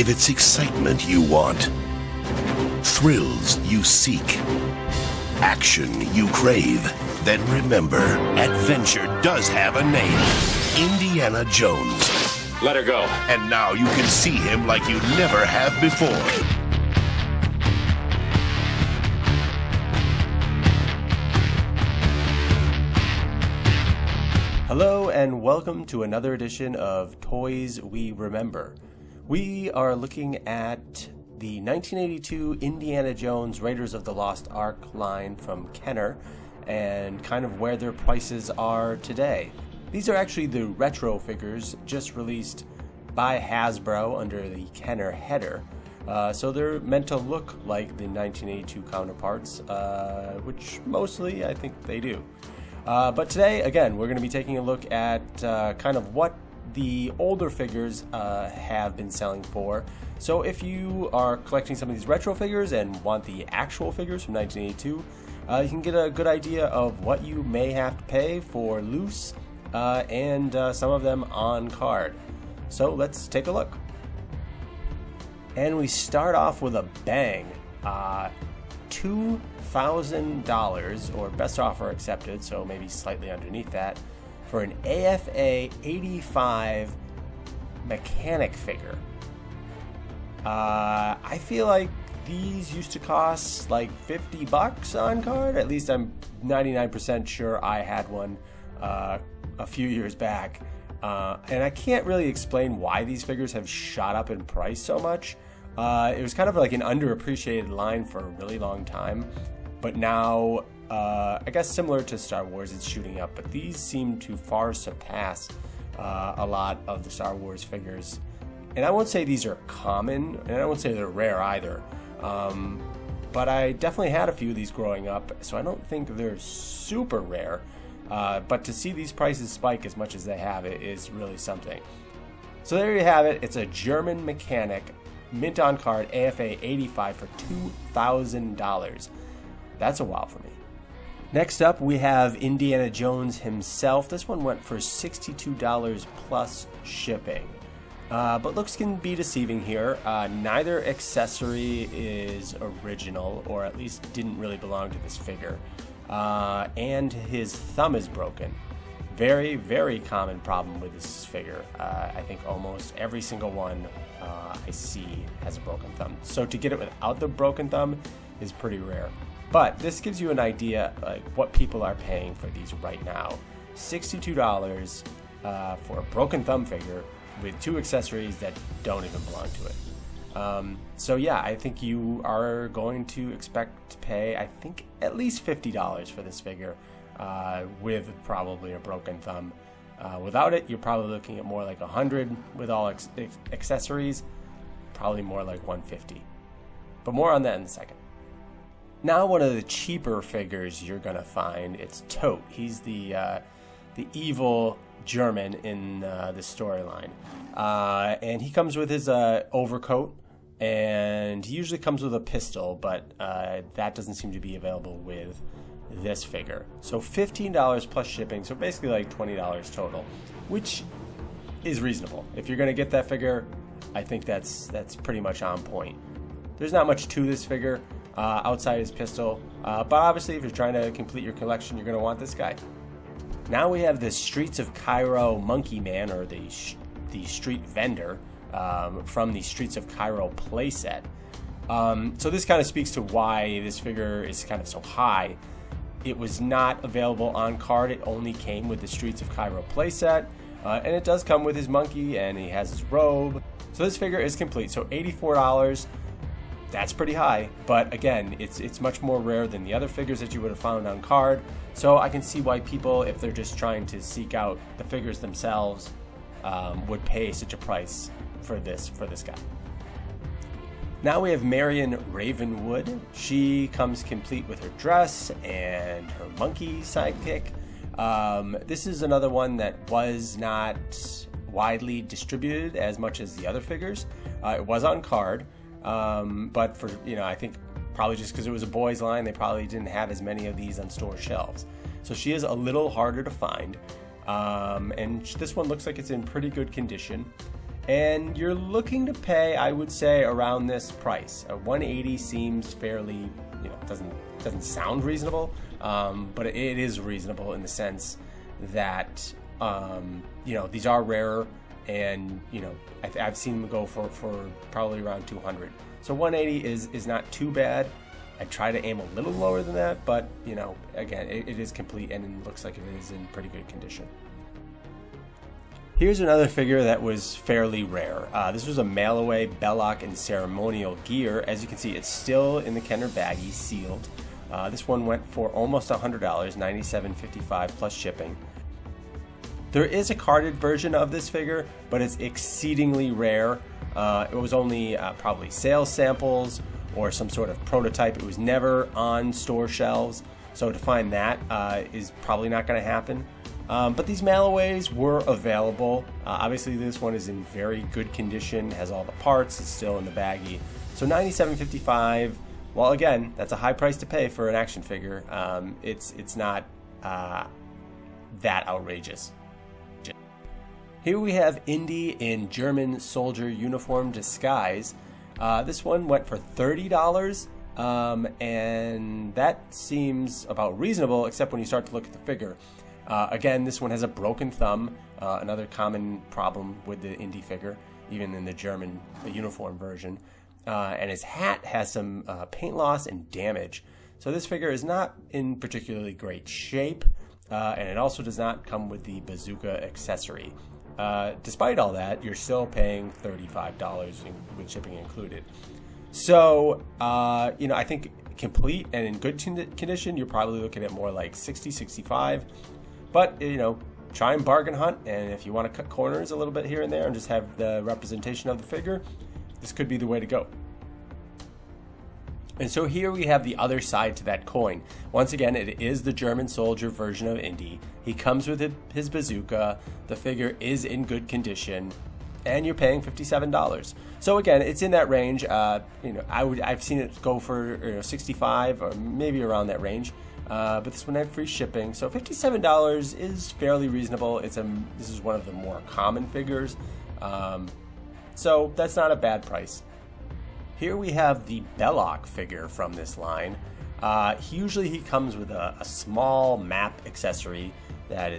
If it's excitement you want, thrills you seek, action you crave, then remember, adventure does have a name. Indiana Jones. Let her go. And now you can see him like you never have before. Hello and welcome to another edition of Toys We Remember. We are looking at the 1982 Indiana Jones Raiders of the Lost Ark line from Kenner and kind of where their prices are today. These are actually the retro figures just released by Hasbro under the Kenner header. So they're meant to look like the 1982 counterparts, which mostly I think they do. But today, again, we're going to be taking a look at kind of what the older figures have been selling for. So if you are collecting some of these retro figures and want the actual figures from 1982, you can get a good idea of what you may have to pay for loose and some of them on card. So let's take a look. And we start off with a bang. $2,000, or best offer accepted, so maybe slightly underneath that, for an AFA 85 mechanic figure. I feel like these used to cost like $50 on card. At least I'm 99% sure I had one a few years back. And I can't really explain why these figures have shot up in price so much. It was kind of like an underappreciated line for a really long time, but now, I guess similar to Star Wars, it's shooting up, but these seem to far surpass a lot of the Star Wars figures. And I won't say these are common, and I won't say they're rare either, but I definitely had a few of these growing up, so I don't think they're super rare, but to see these prices spike as much as they have, it is really something. So there you have it. It's a German mechanic, mint on card, AFA 85 for $2,000. That's a wow for me. Next up, we have Indiana Jones himself. This one went for $62 plus shipping. But looks can be deceiving here. Neither accessory is original, or at least didn't really belong to this figure. And his thumb is broken. Very, very common problem with this figure. I think almost every single one I see has a broken thumb. So to get it without the broken thumb is pretty rare. But this gives you an idea like what people are paying for these right now. $62 for a broken thumb figure with two accessories that don't even belong to it. So yeah, I think you are going to expect to pay, I think, at least $50 for this figure with probably a broken thumb. Without it, you're probably looking at more like $100 with all accessories, probably more like $150. But more on that in a second. Now, one of the cheaper figures you're gonna find, it's Tote. He's the evil German in the storyline, and he comes with his overcoat, and he usually comes with a pistol, but that doesn't seem to be available with this figure. So $15 plus shipping, so basically like $20 total, which is reasonable. If you're gonna get that figure, I think that's pretty much on point. There's not much to this figure outside his pistol, but obviously if you're trying to complete your collection, you're gonna want this guy. Now we have the Streets of Cairo Monkey Man, or the street vendor from the Streets of Cairo playset. So this kind of speaks to why this figure is kind of so high. It was not available on card. It only came with the Streets of Cairo playset, and it does come with his monkey, and he has his robe. So this figure is complete. So $84. That's pretty high, but again, it's much more rare than the other figures that you would have found on card. So I can see why people, if they're just trying to seek out the figures themselves, would pay such a price for this guy. Now we have Marion Ravenwood. She comes complete with her dress and her monkey sidekick. This is another one that was not widely distributed as much as the other figures. It was on card. But for, I think probably just because it was a boys line, they probably didn't have as many of these on store shelves. So she is a little harder to find. And this one looks like it's in pretty good condition. and you're looking to pay, I would say, around this price. 180 seems fairly, doesn't sound reasonable, but it is reasonable in the sense that these are rarer, and I've seen them go for probably around 200. So 180 is not too bad. I try to aim a little lower than that, but again, it is complete and it looks like it is in pretty good condition. Here's another figure that was fairly rare. This was a Malloway, Bellock, and ceremonial gear. As you can see, it's still in the Kenner baggie, sealed. This one went for almost $100, $97.55 plus shipping. There is a carded version of this figure, but it's exceedingly rare. It was only probably sales samples or some sort of prototype. It was never on store shelves, so to find that is probably not going to happen. But these Malloways were available. Obviously this one is in very good condition, has all the parts, it's still in the baggie. So $97.55, well again, that's a high price to pay for an action figure. It's not that outrageous. Here we have Indy in German soldier uniform disguise. This one went for $30, and that seems about reasonable, except when you start to look at the figure. Again, this one has a broken thumb, another common problem with the Indy figure, even in the German uniform version. And his hat has some paint loss and damage. So this figure is not in particularly great shape, and it also does not come with the bazooka accessory. Despite all that, you're still paying $35 with shipping included. So, I think complete and in good condition, you're probably looking at more like $60, $65. But, try and bargain hunt, and if you want to cut corners a little bit here and there and just have the representation of the figure, this could be the way to go. And so here we have the other side to that coin. Once again, it is the German soldier version of Indy. He comes with his bazooka. The figure is in good condition, and you're paying $57. So again, it's in that range. I've seen it go for 65 or maybe around that range. But this one had free shipping, so $57 is fairly reasonable. This is one of the more common figures, so that's not a bad price. Here we have the Bellock figure from this line. Usually he comes with a small map accessory that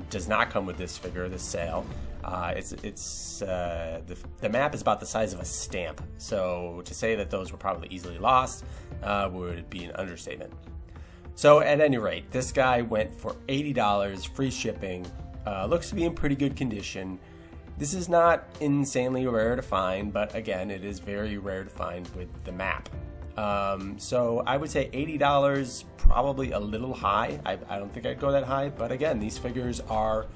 does not come with this figure, this sale. The map is about the size of a stamp, so to say that those were probably easily lost would be an understatement. So at any rate, this guy went for $80, free shipping, looks to be in pretty good condition. This is not insanely rare to find, but again, it is very rare to find with the map. So I would say $80, probably a little high. I don't think I'd go that high, but again, these figures are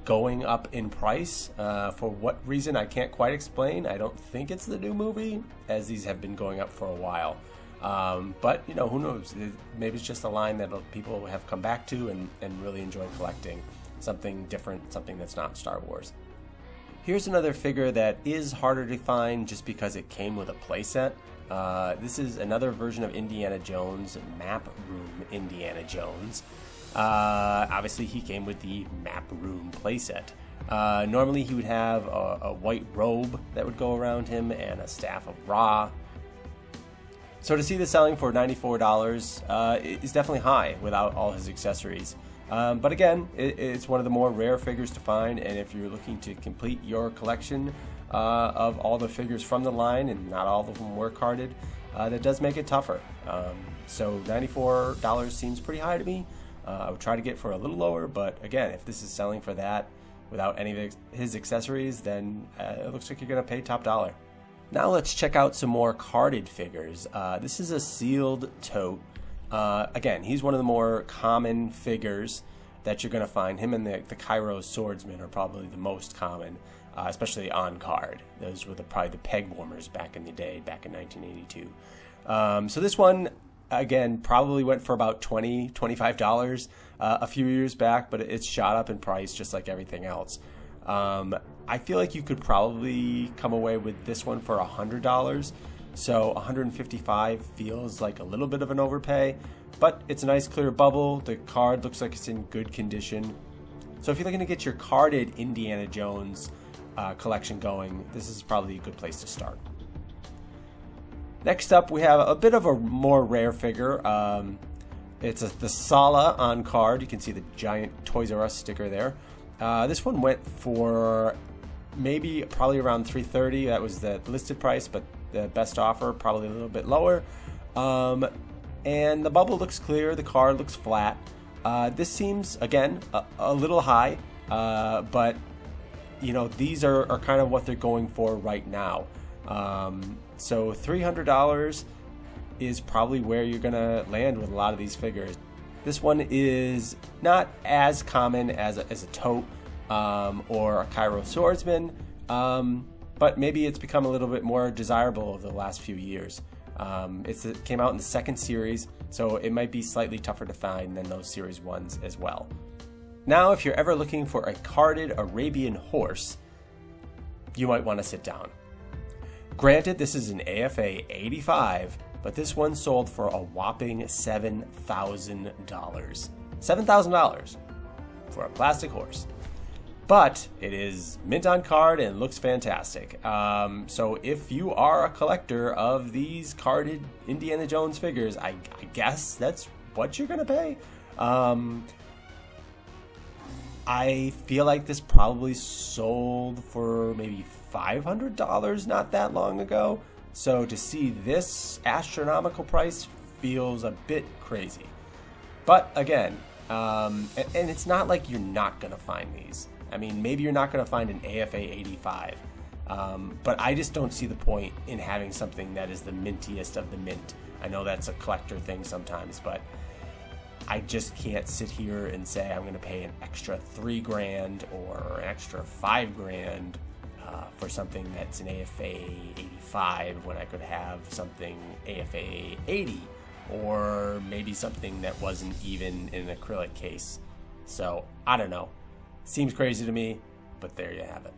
going up in price. For what reason, I can't quite explain. I don't think it's the new movie, as these have been going up for a while. But who knows? Maybe it's just a line that people have come back to and really enjoy collecting. Something different, something that's not Star Wars. Here's another figure that is harder to find just because it came with a playset. This is another version of Indiana Jones, Map Room Indiana Jones. Obviously he came with the Map Room playset. Normally he would have a white robe that would go around him and a staff of Ra. So to see this selling for $94 is definitely high without all his accessories. But again, it's one of the more rare figures to find, and if you're looking to complete your collection of all the figures from the line, and not all of them were carded, that does make it tougher. So $94 seems pretty high to me. I would try to get for a little lower, but again, if this is selling for that without any of his accessories, then it looks like you're going to pay top dollar. Now let's check out some more carded figures. This is a sealed Tote. Again, he's one of the more common figures that you're going to find. Him and the Cairo Swordsman are probably the most common, especially on card. Those were probably the peg warmers back in the day, back in 1982. So this one, again, probably went for about $20, $25 a few years back, but it's shot up in price just like everything else. I feel like you could probably come away with this one for $100. So $155 feels like a little bit of an overpay, but it's a nice clear bubble. The card looks like it's in good condition. So if you're looking to get your carded Indiana Jones collection going, this is probably a good place to start. Next up, we have a bit of a more rare figure. It's the Sala On Card. You can see the giant Toys R Us sticker there. This one went for probably around $330. That was the listed price, but the best offer probably a little bit lower. And the bubble looks clear. The card looks flat. This seems, again, a little high, but you know, these are kind of what they're going for right now. So $300 is probably where you're gonna land with a lot of these figures. This one is not as common as a Tote or a Cairo Swordsman, but maybe it's become a little bit more desirable over the last few years. It came out in the second series, so it might be slightly tougher to find than those series ones as well. Now, if you're ever looking for a carded Arabian Horse, you might want to sit down. Granted, this is an AFA 85, but this one sold for a whopping $7,000. $7,000 for a plastic horse. But it is mint on card and looks fantastic. So if you are a collector of these carded Indiana Jones figures, I guess that's what you're gonna pay. I feel like this probably sold for maybe $500 not that long ago. So to see this astronomical price feels a bit crazy. But again, and it's not like you're not gonna find these. I mean, maybe you're not gonna find an AFA 85, but I just don't see the point in having something that is the mintiest of the mint. I know that's a collector thing sometimes, but I just can't sit here and say I'm gonna pay an extra $3 grand or an extra $5 grand for something that's an AFA 85 when I could have something AFA 80 or maybe something that wasn't even in an acrylic case. So I don't know. Seems crazy to me, but there you have it.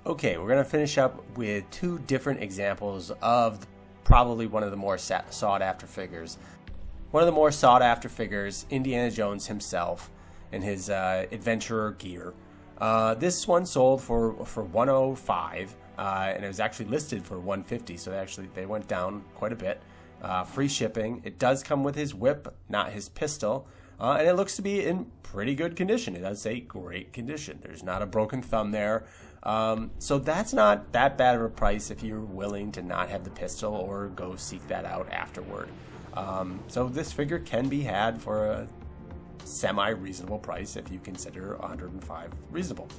Okay, we're gonna finish up with two different examples of probably one of the more sought after figures. One of the more sought after figures, Indiana Jones himself and his adventurer gear. This one sold for $105, and it was actually listed for $150, so they went down quite a bit. Free shipping. It does come with his whip, not his pistol, and it looks to be in pretty good condition. It does say great condition. There's not a broken thumb there, so that's not that bad of a price if you're willing to not have the pistol or go seek that out afterward. So this figure can be had for a semi-reasonable price if you consider $105 reasonable.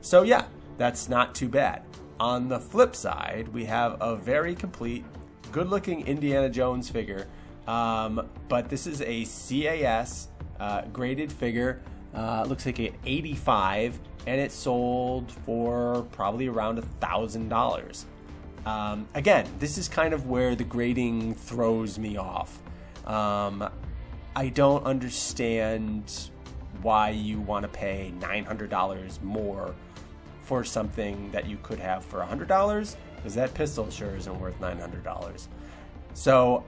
So yeah, that's not too bad. On the flip side, we have a very complete, good-looking Indiana Jones figure, but this is a CAS graded figure. Looks like an 85, and it sold for probably around $1,000. Again, this is kind of where the grading throws me off. I don't understand why you want to pay $900 more for something that you could have for $100, because that pistol sure isn't worth $900. So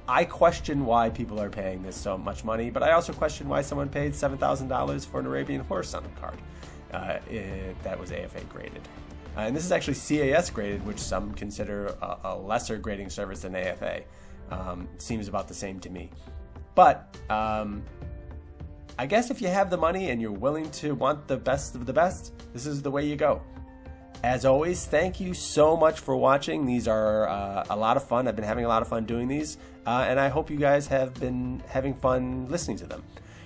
I question why people are paying this so much money, but I also question why someone paid $7,000 for an Arabian Horse on the card that was AFA graded. And this is actually CAS graded, which some consider a lesser grading service than AFA. Seems about the same to me. But I guess if you have the money and you're willing to want the best of the best, this is the way you go. As always, thank you so much for watching. These are a lot of fun. I've been having a lot of fun doing these, and I hope you guys have been having fun listening to them.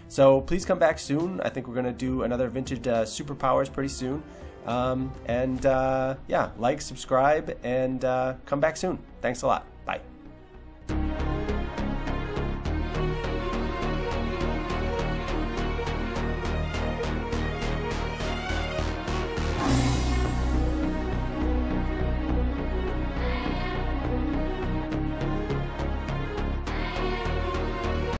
So please come back soon. I think we're going to do another Vintage Superpowers pretty soon. Yeah, like, subscribe, and come back soon. Thanks a lot. Bye.